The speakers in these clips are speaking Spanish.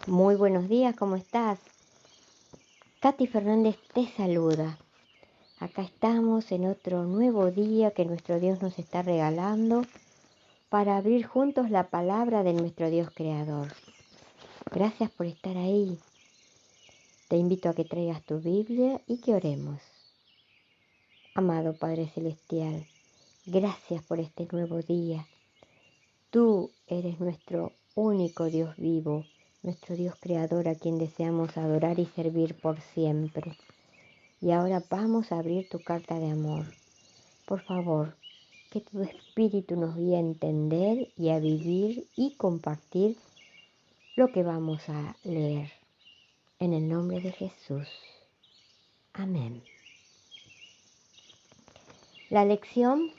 Muy buenos días, ¿cómo estás? Katy Fernández te saluda. Acá estamos en otro nuevo día que nuestro Dios nos está regalando para abrir juntos la palabra de nuestro Dios Creador. Gracias por estar ahí. Te invito a que traigas tu Biblia y que oremos. Amado Padre Celestial, gracias por este nuevo día. Tú eres nuestro único Dios vivo, nuestro Dios creador a quien deseamos adorar y servir por siempre. Y ahora vamos a abrir tu carta de amor. Por favor, que tu espíritu nos guíe a entender y a vivir y compartir lo que vamos a leer. En el nombre de Jesús. Amén. La lección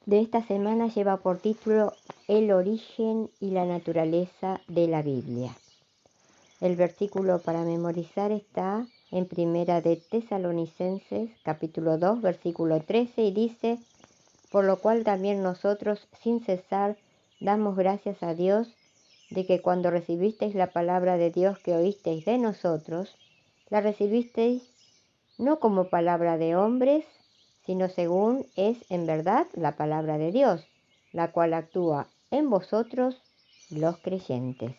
de esta semana lleva por título El origen y la naturaleza de la Biblia. El versículo para memorizar está en Primera de Tesalonicenses, capítulo 2, versículo 13, y dice: por lo cual también nosotros, sin cesar, damos gracias a Dios de que cuando recibisteis la palabra de Dios que oísteis de nosotros, la recibisteis no como palabra de hombres, sino según es en verdad la palabra de Dios, la cual actúa en vosotros los creyentes.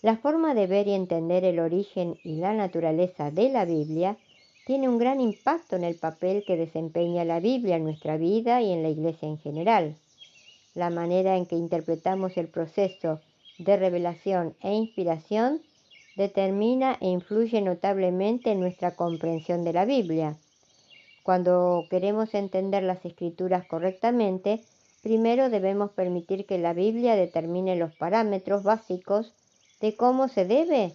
La forma de ver y entender el origen y la naturaleza de la Biblia tiene un gran impacto en el papel que desempeña la Biblia en nuestra vida y en la Iglesia en general. La manera en que interpretamos el proceso de revelación e inspiración determina e influye notablemente en nuestra comprensión de la Biblia. Cuando queremos entender las Escrituras correctamente, primero debemos permitir que la Biblia determine los parámetros básicos de cómo se debe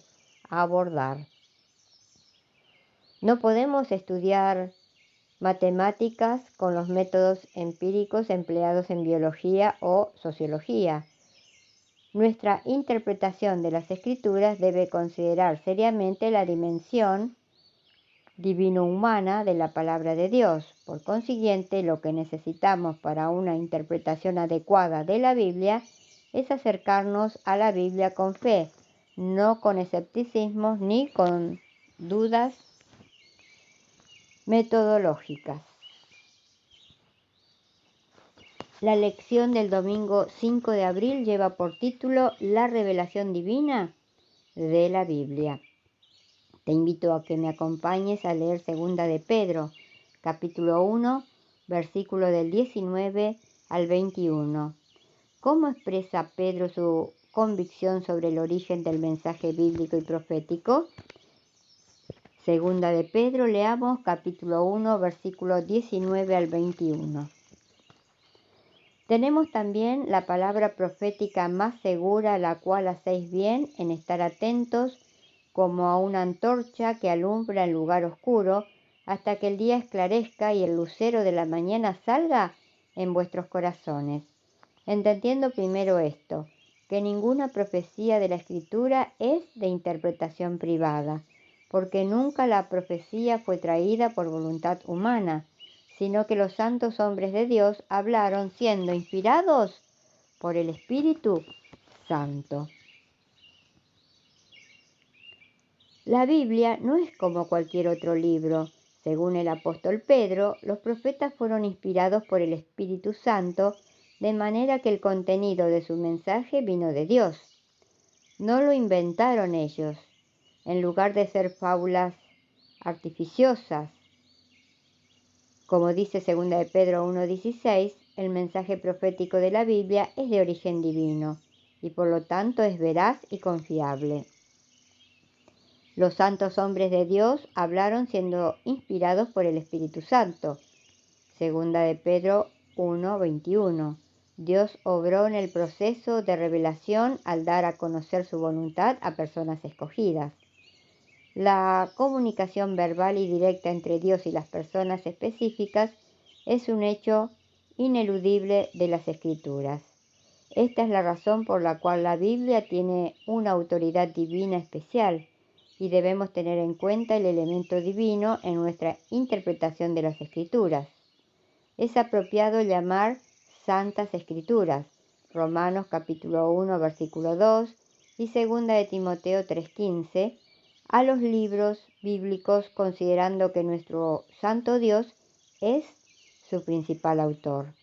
abordar. No podemos estudiar matemáticas con los métodos empíricos empleados en biología o sociología. Nuestra interpretación de las Escrituras debe considerar seriamente la dimensión divino-humana de la palabra de Dios. Por consiguiente, lo que necesitamos para una interpretación adecuada de la Biblia es acercarnos a la Biblia con fe, no con escepticismo ni con dudas metodológicas. La lección del domingo 5 de abril lleva por título La revelación divina de la Biblia. Te invito a que me acompañes a leer Segunda de Pedro, capítulo 1, versículo del 19 al 21. ¿Cómo expresa Pedro su convicción sobre el origen del mensaje bíblico y profético? Segunda de Pedro, leamos capítulo 1, versículo 19 al 21. Tenemos también la palabra profética más segura, la cual hacéis bien en estar atentos como a una antorcha que alumbra en lugar oscuro, hasta que el día esclarezca y el lucero de la mañana salga en vuestros corazones. Entendiendo primero esto, que ninguna profecía de la Escritura es de interpretación privada, porque nunca la profecía fue traída por voluntad humana, sino que los santos hombres de Dios hablaron siendo inspirados por el Espíritu Santo. La Biblia no es como cualquier otro libro. Según el apóstol Pedro, los profetas fueron inspirados por el Espíritu Santo, de manera que el contenido de su mensaje vino de Dios. No lo inventaron ellos. En lugar de ser fábulas artificiosas, como dice 2 de Pedro 1:16, el mensaje profético de la Biblia es de origen divino y por lo tanto es veraz y confiable. Los santos hombres de Dios hablaron siendo inspirados por el Espíritu Santo. 2 de Pedro 1:21. Dios obró en el proceso de revelación al dar a conocer su voluntad a personas escogidas. La comunicación verbal y directa entre Dios y las personas específicas es un hecho ineludible de las Escrituras. Esta es la razón por la cual la Biblia tiene una autoridad divina especial y debemos tener en cuenta el elemento divino en nuestra interpretación de las Escrituras. Es apropiado llamar Santas Escrituras, Romanos capítulo 1, versículo 2, y 2 de Timoteo 3:15, a los libros bíblicos, considerando que nuestro Santo Dios es su principal autor.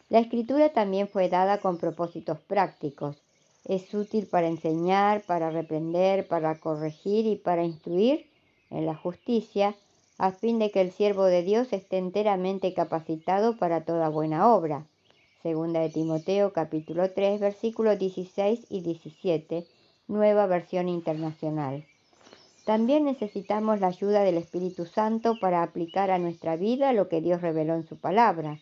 La Escritura también fue dada con propósitos prácticos. Es útil para enseñar, para reprender, para corregir y para instruir en la justicia, a fin de que el siervo de Dios esté enteramente capacitado para toda buena obra. 2 de Timoteo capítulo 3, versículos 16 y 17, Nueva Versión Internacional. También necesitamos la ayuda del Espíritu Santo para aplicar a nuestra vida lo que Dios reveló en su palabra.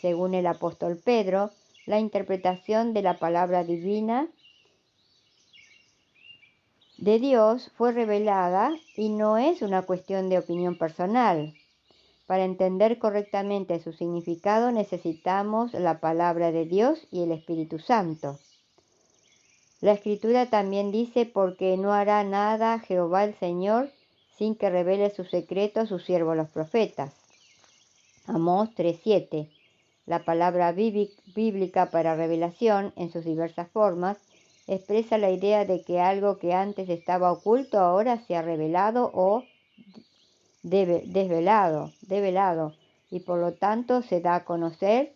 Según el apóstol Pedro, la interpretación de la palabra divina de Dios fue revelada y no es una cuestión de opinión personal. Para entender correctamente su significado necesitamos la palabra de Dios y el Espíritu Santo. La Escritura también dice: porque no hará nada Jehová el Señor sin que revele su secreto a sus siervos los profetas. Amós 3:7. La palabra bíblica para revelación, en sus diversas formas, expresa la idea de que algo que antes estaba oculto ahora se ha revelado o develado, y por lo tanto se da a conocer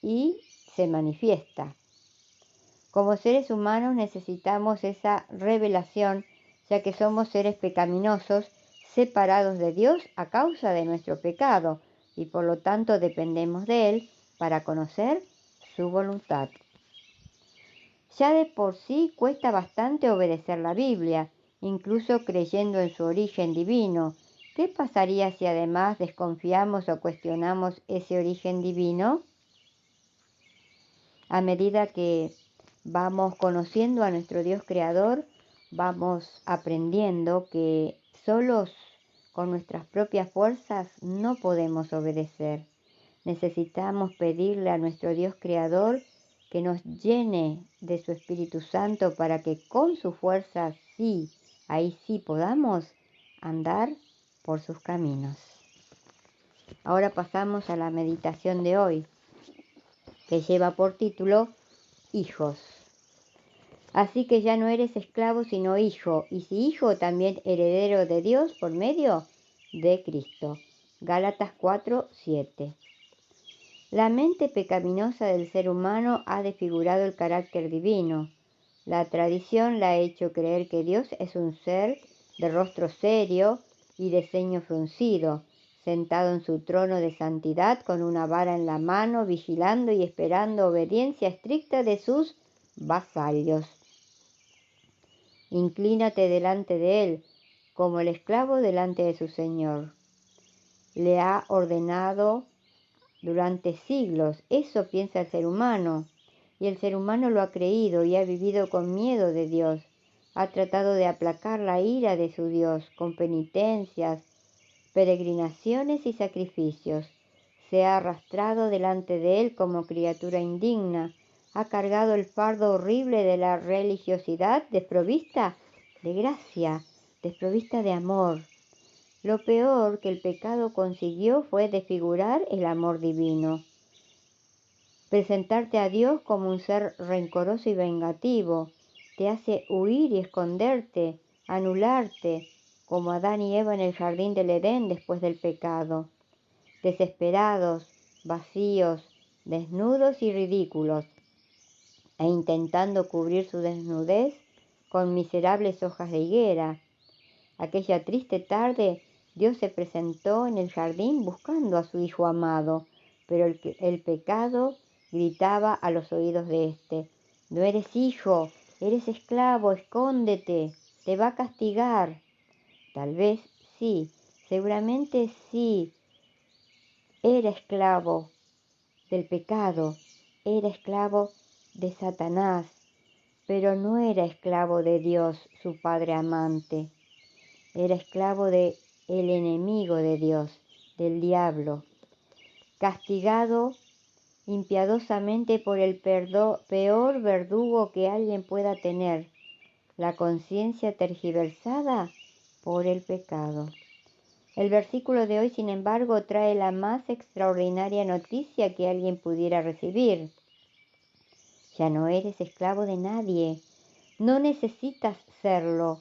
y se manifiesta. Como seres humanos necesitamos esa revelación, ya que somos seres pecaminosos, separados de Dios a causa de nuestro pecado, y por lo tanto dependemos de Él para conocer su voluntad. Ya de por sí cuesta bastante obedecer la Biblia, incluso creyendo en su origen divino. ¿Qué pasaría si además desconfiamos o cuestionamos ese origen divino? A medida que vamos conociendo a nuestro Dios Creador, vamos aprendiendo que solos con nuestras propias fuerzas no podemos obedecer. Necesitamos pedirle a nuestro Dios Creador que nos llene de su Espíritu Santo para que con sus fuerzas ahí sí podamos andar por sus caminos. Ahora pasamos a la meditación de hoy, que lleva por título Hijos. Así que ya no eres esclavo sino hijo, y si hijo también heredero de Dios por medio de Cristo. Gálatas 4:7. La mente pecaminosa del ser humano ha desfigurado el carácter divino. La tradición la ha hecho creer que Dios es un ser de rostro serio y de ceño fruncido, sentado en su trono de santidad con una vara en la mano, vigilando y esperando obediencia estricta de sus vasallos. Inclínate delante de él, como el esclavo delante de su señor. Le ha ordenado durante siglos, eso piensa el ser humano, y el ser humano lo ha creído y ha vivido con miedo de Dios. Ha tratado de aplacar la ira de su Dios con penitencias, peregrinaciones y sacrificios. Se ha arrastrado delante de él como criatura indigna. Ha cargado el fardo horrible de la religiosidad desprovista de gracia, desprovista de amor. Lo peor que el pecado consiguió fue desfigurar el amor divino. Presentarte a Dios como un ser rencoroso y vengativo te hace huir y esconderte, anularte, como Adán y Eva en el jardín del Edén después del pecado. Desesperados, vacíos, desnudos y ridículos, e intentando cubrir su desnudez con miserables hojas de higuera. Aquella triste tarde, Dios se presentó en el jardín buscando a su Hijo amado, pero el pecado gritaba a los oídos de éste: no eres hijo, eres esclavo, escóndete, te va a castigar. Tal vez sí, seguramente sí, era esclavo del pecado, era esclavo de Satanás, pero no era esclavo de Dios, su Padre amante. Era esclavo del enemigo de Dios, del diablo, castigado impiadosamente por el peor verdugo que alguien pueda tener, la conciencia tergiversada por el pecado. El versículo de hoy, sin embargo, trae la más extraordinaria noticia que alguien pudiera recibir. Ya no eres esclavo de nadie. No necesitas serlo.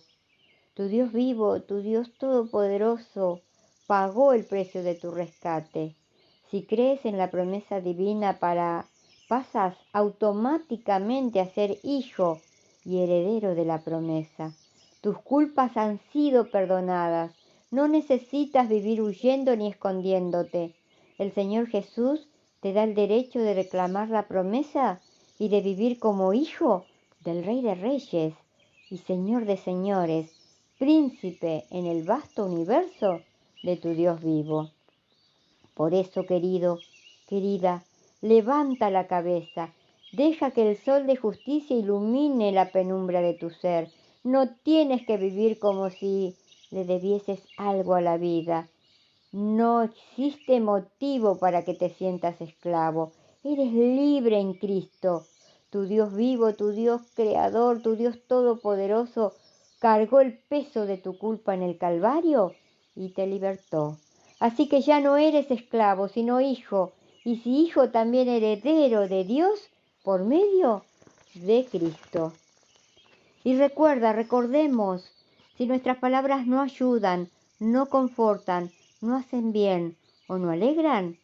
Tu Dios vivo, tu Dios todopoderoso, pagó el precio de tu rescate. Si crees en la promesa divina, pasas automáticamente a ser hijo y heredero de la promesa. Tus culpas han sido perdonadas. No necesitas vivir huyendo ni escondiéndote. El Señor Jesús te da el derecho de reclamar la promesa y de vivir como hijo del Rey de Reyes y Señor de Señores, príncipe en el vasto universo de tu Dios vivo. Por eso, querido, querida, levanta la cabeza, deja que el sol de justicia ilumine la penumbra de tu ser. No tienes que vivir como si le debieses algo a la vida. No existe motivo para que te sientas esclavo. Eres libre en Cristo. Tu Dios vivo, tu Dios creador, tu Dios todopoderoso, cargó el peso de tu culpa en el Calvario y te libertó. Así que ya no eres esclavo, sino hijo, y si hijo también heredero de Dios por medio de Cristo. Y recordemos, si nuestras palabras no ayudan, no confortan, no hacen bien o no alegran,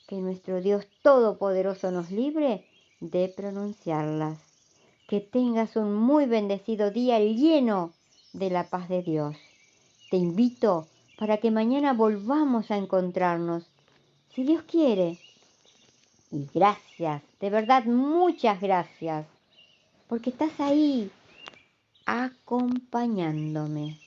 que nuestro Dios Todopoderoso nos libre de pronunciarlas. Que tengas un muy bendecido día lleno de la paz de Dios. Te invito para que mañana volvamos a encontrarnos, si Dios quiere. Y gracias, de verdad, muchas gracias, porque estás ahí acompañándome.